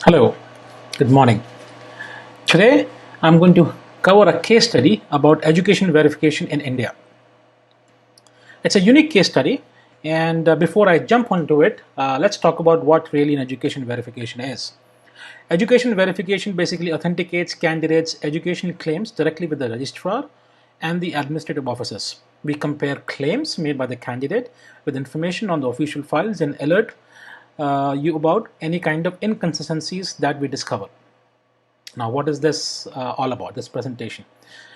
Hello, good morning. Today I'm going to cover a case study about education verification in India. It's a unique case study, and before I jump onto it, let's talk about what really an education verification is. Education verification basically authenticates candidates' educational claims directly with the registrar and the administrative offices. We compare claims made by the candidate with information on the official files and alert you about any kind of inconsistencies that we discover. Now, what is this all about, this presentation?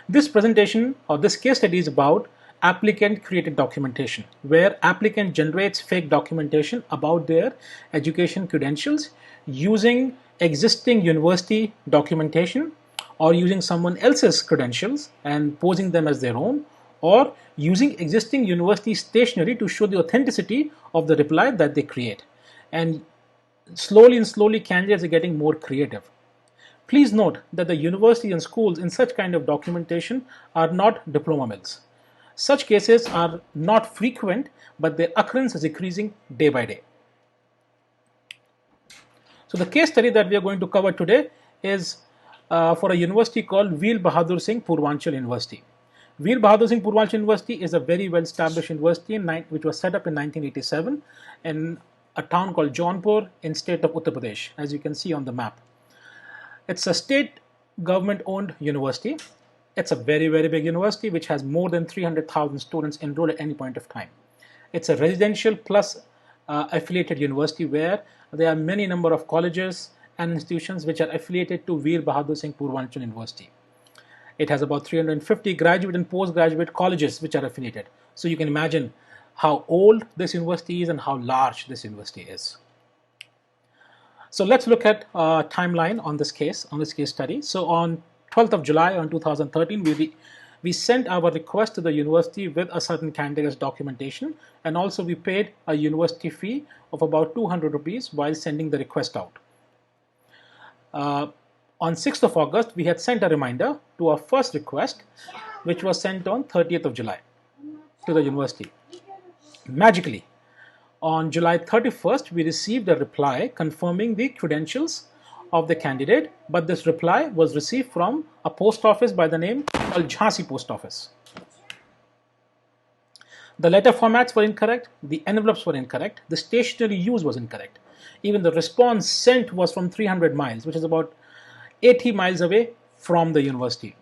This presentation or this case study is about applicant created documentation, where applicant generates fake documentation about their education credentials using existing university documentation or using someone else's credentials and posing them as their own, or using existing university stationery to show the authenticity of the reply that they create. And slowly candidates are getting more creative. Please note that the university and schools in such kind of documentation are not diploma mills. Such cases are not frequent, but their occurrence is increasing day by day. So the case study that we are going to cover today is for a university called Veer Bahadur Singh Purvanchal University. Veer Bahadur Singh Purvanchal University is a very well established university which was set up in 1987 in a town called Jaunpur in state of Uttar Pradesh, as you can see on the map. It's a state government owned university. It's a very big university which has more than 300,000 students enrolled at any point of time. It's a residential plus affiliated university where there are many number of colleges and institutions which are affiliated to Veer Bahadur Singh Purvanchal University. It has about 350 graduate and postgraduate colleges which are affiliated. So you can imagine how old this university is and how large this university is. So let's look at a timeline on this case study. So on 12th of July on 2013, we sent our request to the university with a certain candidate's documentation, and also we paid a university fee of about 200 rupees while sending the request out. On 6th of August, we had sent a reminder to our first request, which was sent on 30th of July to the university. Magically, on July 31st, we received a reply confirming the credentials of the candidate, but this reply was received from a post office by the name called Jhansi Post Office. The letter formats were incorrect, the envelopes were incorrect, the stationery used was incorrect. Even the response sent was from 300 miles, which is about 80 miles away from the university.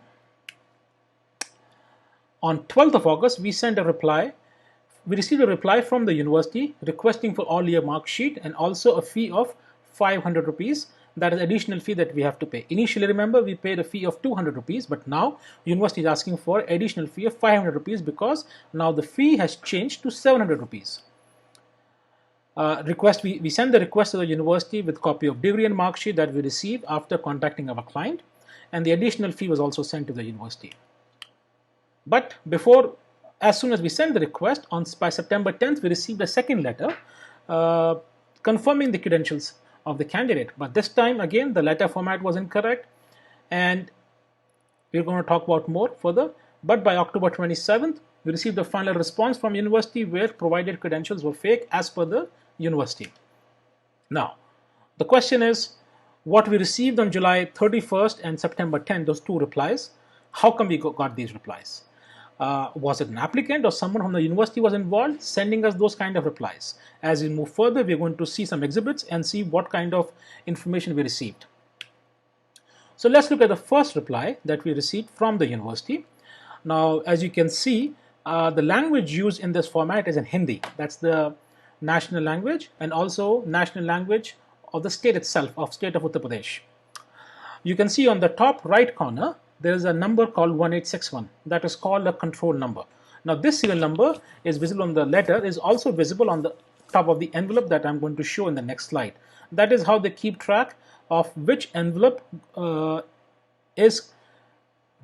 On 12th of August, we received a reply from the university requesting for all year mark sheet and also a fee of 500 rupees. That is additional fee that we have to pay. Initially, remember, we paid a fee of 200 rupees, but now university is asking for additional fee of 500 rupees because now the fee has changed to 700 rupees. We send the request to the university with copy of degree and mark sheet that we received after contacting our client, and the additional fee was also sent to the university. But as soon as we sent the request, by September 10th, we received a second letter confirming the credentials of the candidate. But this time, again, the letter format was incorrect, and we're going to talk about more further. But by October 27th, we received the final response from university where provided credentials were fake as per the university. Now, the question is, what we received on July 31st and September 10th, those two replies, how come we got these replies? Was it an applicant or someone from the university was involved sending us those kind of replies? As we move further, we're going to see some exhibits and see what kind of information we received. So let's look at the first reply that we received from the university. Now, as you can see, the language used in this format is in Hindi. That's the national language and also national language of the state itself, of state of Uttar Pradesh. You can see on the top right corner, there is a number called 1861 that is called a control number. Now this serial number is visible on the letter, is also visible on the top of the envelope that I'm going to show in the next slide. That is how they keep track of which envelope is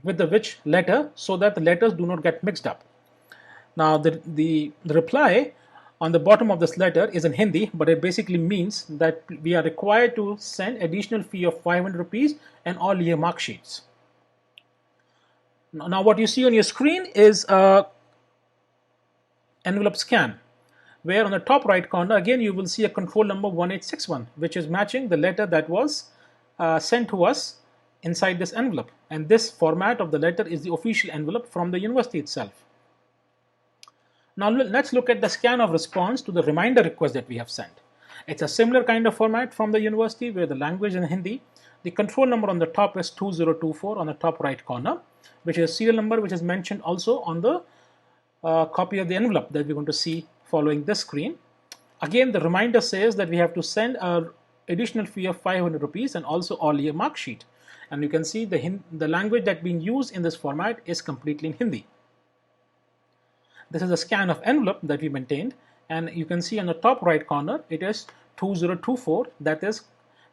with which letter, so that the letters do not get mixed up. Now the reply on the bottom of this letter is in Hindi, but it basically means that we are required to send additional fee of 500 rupees and all year mark sheets. Now what you see on your screen is a envelope scan. where on the top right corner again you will see a control number 1861, which is matching the letter that was sent to us inside this envelope, and this format of the letter is the official envelope from the university itself. Now let's look at the scan of response to the reminder request that we have sent. It's a similar kind of format from the university where the language in Hindi, the control number on the top is 2024 on the top right corner, which is a serial number which is mentioned also on the copy of the envelope that we're going to see following this screen. Again, the reminder says that we have to send an additional fee of 500 rupees and also all year mark sheet. And you can see the language that being used in this format is completely in Hindi. This is a scan of envelope that we maintained, and you can see on the top right corner it is 2024, that is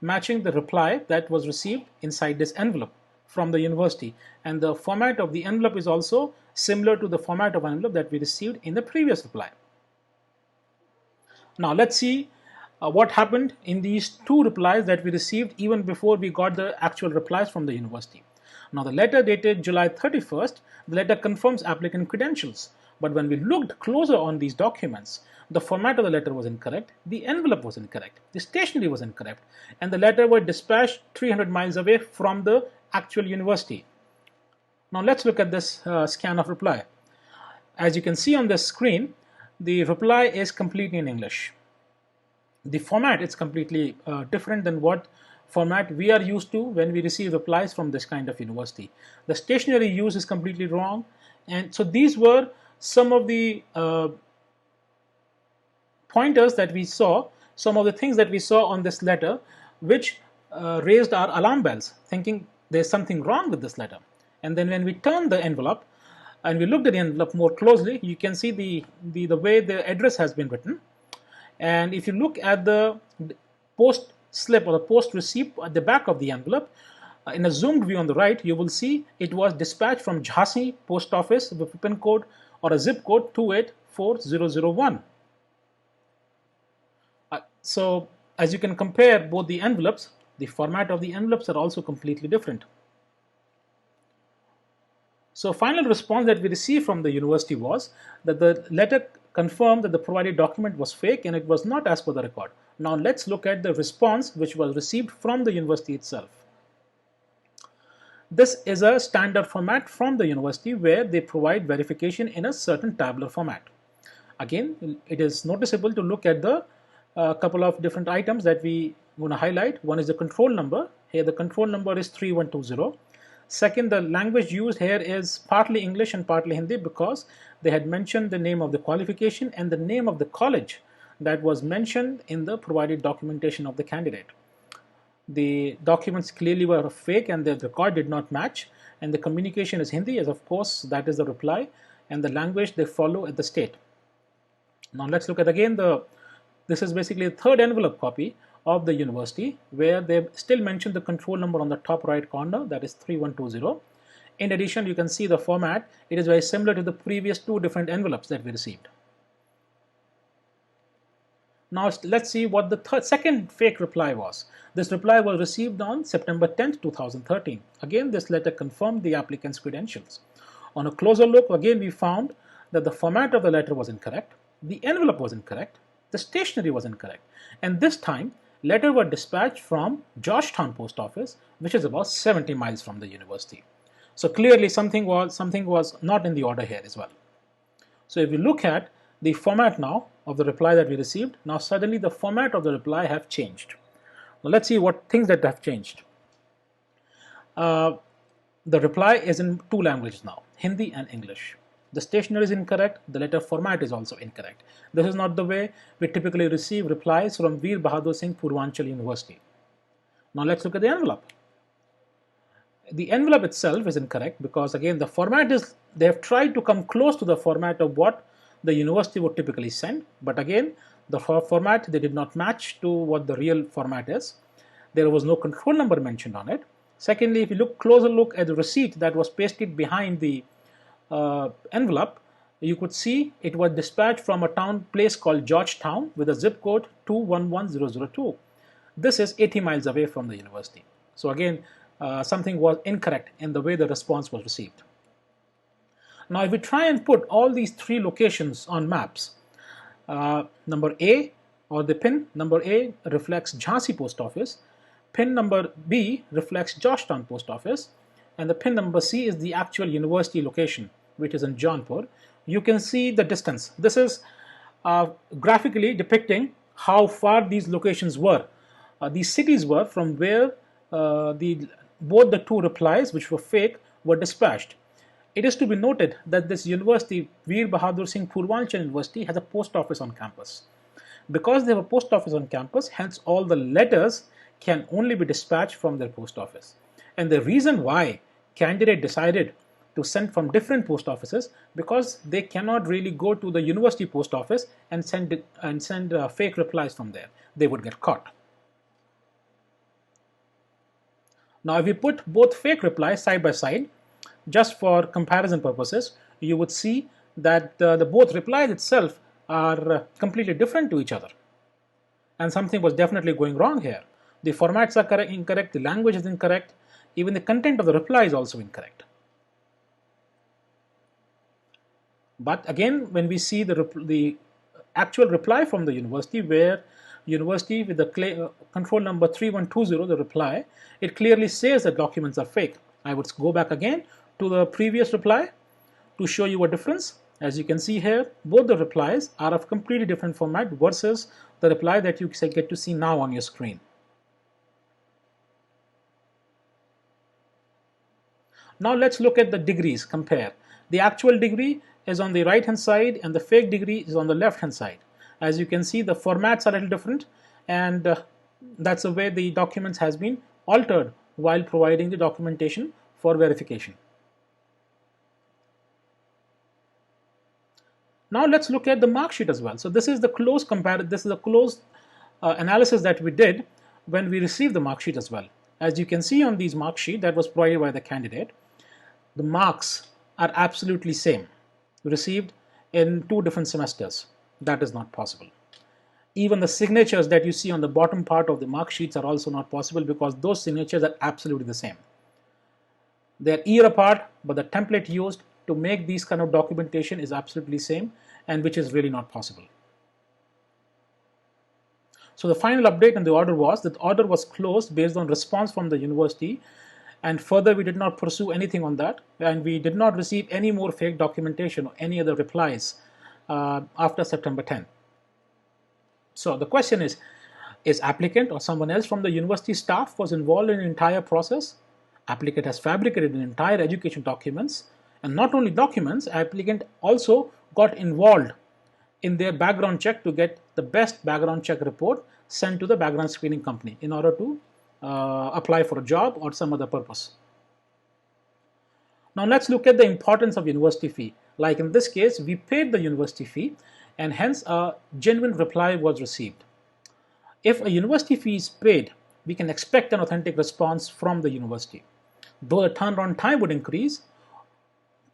matching the reply that was received inside this envelope from the university, and the format of the envelope is also similar to the format of envelope that we received in the previous reply. Now let's see what happened in these two replies that we received even before we got the actual replies from the university. Now the letter dated July 31st, the letter confirms applicant credentials. But when we looked closer on these documents, the format of the letter was incorrect, the envelope was incorrect, the stationery was incorrect, and the letter was dispatched 300 miles away from the actual university. Now let's look at this scan of reply. As you can see on the screen, the reply is completely in English. The format is completely different than what format we are used to when we receive replies from this kind of university. The stationery use is completely wrong, and so these were some of the pointers that we saw, some of the things that we saw on this letter, which raised our alarm bells, thinking there's something wrong with this letter. And then when we turned the envelope and we looked at the envelope more closely, you can see the way the address has been written. And if you look at the post slip or the post receipt at the back of the envelope, in a zoomed view on the right, you will see it was dispatched from Jhansi post office with a pin code or a zip code 284001. So as you can compare both the envelopes, the format of the envelopes are also completely different. So final response that we received from the university was that the letter confirmed that the provided document was fake and it was not as per the record. Now let's look at the response which was received from the university itself. This is a standard format from the university where they provide verification in a certain tabular format. Again, it is noticeable to look at the couple of different items that we want to highlight. One is the control number. Here the control number is 3120. Second, the language used here is partly English and partly Hindi because they had mentioned the name of the qualification and the name of the college that was mentioned in the provided documentation of the candidate. The documents clearly were fake and the record did not match, and the communication is Hindi, as of course that is the reply, and the language they follow at the state. Now let's look at again this is basically the third envelope copy of the university where they still mention the control number on the top right corner, that is 3120. In addition, you can see the format, it is very similar to the previous two different envelopes that we received. Now let's see what the second fake reply was. This reply was received on September 10th, 2013. Again, this letter confirmed the applicant's credentials. On a closer look, again we found that the format of the letter was incorrect, the envelope was incorrect, the stationery was incorrect, and this time letters were dispatched from Georgetown post office, which is about 70 miles from the university. So clearly something was not in the order here as well. So if we look at the format now of the reply that we received, now suddenly the format of the reply have changed. Now let's see what things that have changed. The reply is in two languages now, Hindi and English. The stationery is incorrect, the letter format is also incorrect. This is not the way we typically receive replies from Veer Bahadur Singh Purvanchal University. Now let's look at the envelope. The envelope itself is incorrect because again the format is, they have tried to come close to the format of what the university would typically send, but again the format they did not match to what the real format is. There was no control number mentioned on it. Secondly, if you look closer look at the receipt that was pasted behind the envelope, you could see it was dispatched from a place called Georgetown with a zip code 211002. This is 80 miles away from the university. So again, something was incorrect in the way the response was received. Now if we try and put all these three locations on maps, number A, or the pin number A reflects Jhansi Post Office, pin number B reflects Georgetown Post Office, and the pin number C is the actual university location, which is in Jaunpur. You can see the distance. This is graphically depicting how far these locations were, these cities were from where both the two replies, which were fake, were dispatched. It is to be noted that this university, Veer Bahadur Singh Purvanchal University, has a post office on campus. Because they have a post office on campus, hence all the letters can only be dispatched from their post office. And the reason why candidate decided to send from different post offices, because they cannot really go to the university post office and send fake replies from there. They would get caught. Now, if we put both fake replies side by side, just for comparison purposes, you would see that the both replies itself are completely different to each other. And something was definitely going wrong here. The formats are incorrect, the language is incorrect, even the content of the reply is also incorrect. But again, when we see the actual reply from the university, where university with the control number 3120, the reply, it clearly says that documents are fake. I would go back again to the previous reply to show you a difference. As you can see here, both the replies are of completely different format versus the reply that you get to see now on your screen. Now let's look at the degrees, compare. The actual degree is on the right hand side and the fake degree is on the left hand side. As you can see, the formats are a little different, and that's the way the documents has been altered while providing the documentation for verification. Now let's look at the mark sheet as well. So this is the close comparison. This is a close analysis that we did when we received the mark sheet as well. As you can see on these mark sheet that was provided by the candidate, the marks are absolutely same, received in 2 different semesters. That is not possible. Even the signatures that you see on the bottom part of the mark sheets are also not possible, because those signatures are absolutely the same. They are year apart, but the template used to make these kind of documentation is absolutely same, and which is really not possible. So the final update on the order was that the order was closed based on response from the university, and further we did not pursue anything on that, and we did not receive any more fake documentation or any other replies after September 10th. So the question is applicant or someone else from the university staff was involved in the entire process? Applicant has fabricated an entire education documents, and not only documents, applicant also got involved in their background check to get the best background check report sent to the background screening company in order to apply for a job or some other purpose. Now let's look at the importance of university fee. Like in this case, we paid the university fee, and hence a genuine reply was received. If a university fee is paid, we can expect an authentic response from the university. Though the turnaround time would increase,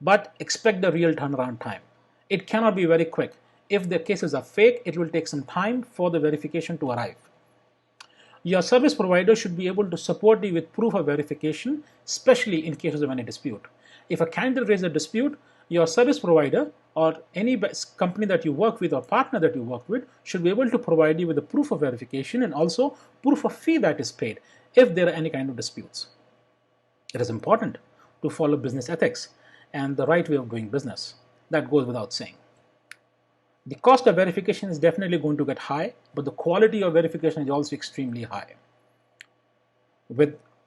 but expect the real turnaround time. It cannot be very quick. If the cases are fake, it will take some time for the verification to arrive. Your service provider should be able to support you with proof of verification, especially in cases of any dispute. If a candidate raises a dispute, your service provider or any company that you work with or partner that you work with should be able to provide you with a proof of verification and also proof of fee that is paid if there are any kind of disputes. It is important to follow business ethics and the right way of doing business. That goes without saying. The cost of verification is definitely going to get high, but the quality of verification is also extremely high.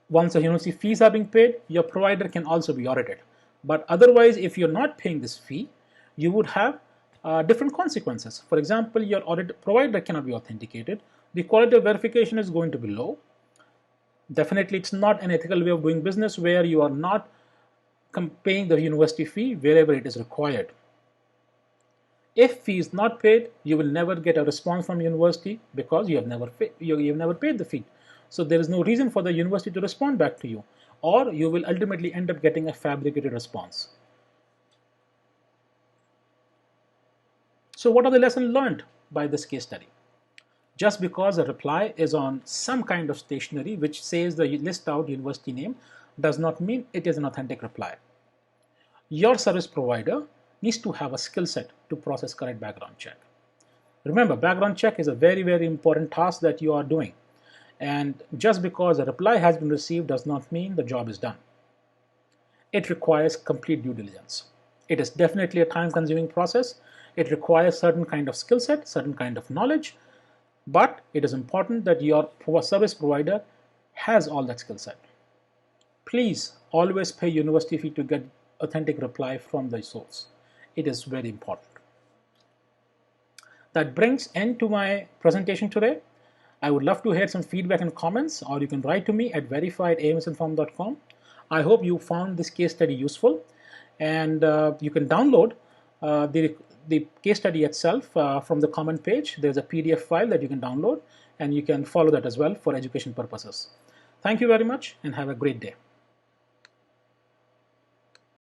Once the university fees are being paid, your provider can also be audited. But otherwise, if you're not paying this fee, you would have different consequences. For example, your audit provider cannot be authenticated. The quality of verification is going to be low. Definitely, it's not an ethical way of doing business where you are not paying the university fee wherever it is required. If fee is not paid, you will never get a response from university because you have never paid the fee. So there is no reason for the university to respond back to you, or you will ultimately end up getting a fabricated response. So what are the lessons learned by this case study? Just because a reply is on some kind of stationery which says the list out university name does not mean it is an authentic reply. Your service provider needs to have a skill set to process correct background check. Remember, background check is a very, very important task that you are doing. And just because a reply has been received does not mean the job is done. It requires complete due diligence. It is definitely a time-consuming process. It requires certain kind of skill set, certain kind of knowledge, but it is important that your service provider has all that skill set. Please always pay university fee to get authentic reply from the source. It is very important. That brings end to my presentation today. I would love to hear some feedback and comments, or you can write to me at verified.amsinform.com. I hope you found this case study useful, and you can download the case study itself from the comment page. There's a PDF file that you can download, and you can follow that as well for education purposes. Thank you very much, and have a great day.